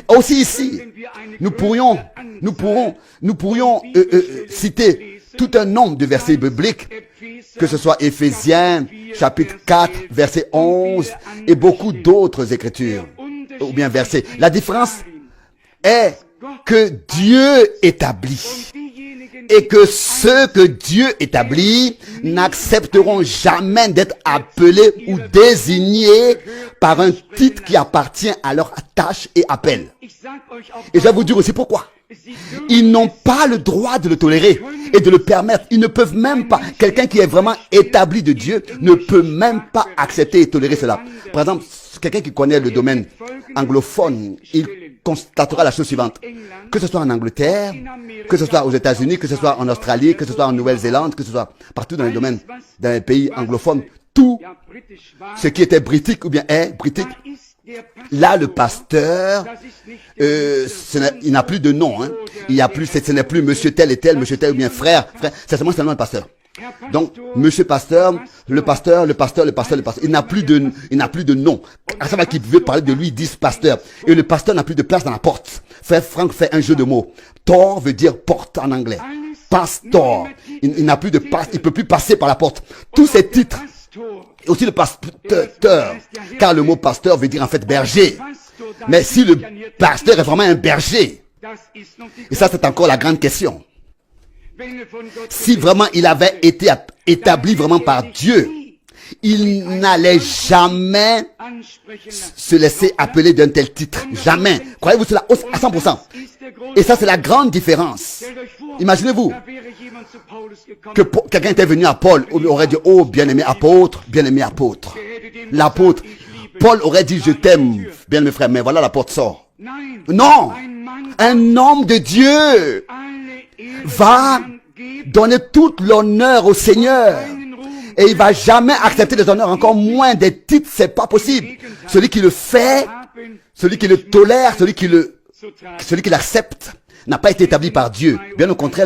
Aussi ici, nous pourrions citer tout un nombre de versets bibliques, que ce soit Éphésiens, chapitre 4, verset 11, et beaucoup d'autres écritures, ou bien versets. La différence est que Dieu établit, et que ceux que Dieu établit n'accepteront jamais d'être appelés ou désignés par un titre qui appartient à leur tâche et appel. Et je vais vous dire aussi pourquoi. Ils n'ont pas le droit de le tolérer et de le permettre. Ils ne peuvent même pas. Quelqu'un qui est vraiment établi de Dieu ne peut même pas accepter et tolérer cela. Par exemple, quelqu'un qui connaît le domaine anglophone, il constatera la chose suivante. Que ce soit en Angleterre, que ce soit aux États-Unis, que ce soit en Australie, que ce soit en Nouvelle-Zélande, que ce soit partout dans les domaines, dans les pays anglophones, tout ce qui était britannique ou bien est britannique, là, le pasteur, il n'a plus de nom. Hein. Il y a plus, ce n'est plus monsieur tel et tel, monsieur tel ou bien frère. C'est seulement le pasteur. Donc, monsieur pasteur, le pasteur. Il n'a plus de nom. À chaque fois qu'il veut parler de lui, ils disent pasteur. Et le pasteur n'a plus de place dans la porte. Franck fait un jeu de mots. Tor veut dire porte en anglais. Pastor. Il n'a plus de passe. Il peut plus passer par la porte. Tous ces titres. Et aussi le pasteur, car le mot pasteur veut dire en fait berger. Mais si le pasteur est vraiment un berger, et ça c'est encore la grande question, si vraiment il avait été établi vraiment par Dieu, il n'allait jamais se laisser appeler d'un tel titre. Jamais. Croyez-vous cela à 100%? Et ça c'est la grande différence. Imaginez-vous que quelqu'un était venu à Paul, on aurait dit, oh, bien-aimé apôtre, bien-aimé apôtre. L'apôtre, Paul aurait dit, je t'aime, bien-aimé frère, mais voilà, la porte sort. Non, un homme de Dieu va donner toute l'honneur au Seigneur. Et il va jamais accepter des honneurs, encore moins des titres, c'est pas possible. Celui qui le fait, celui qui le tolère, celui qui l'accepte, n'a pas été établi par Dieu. Bien au contraire,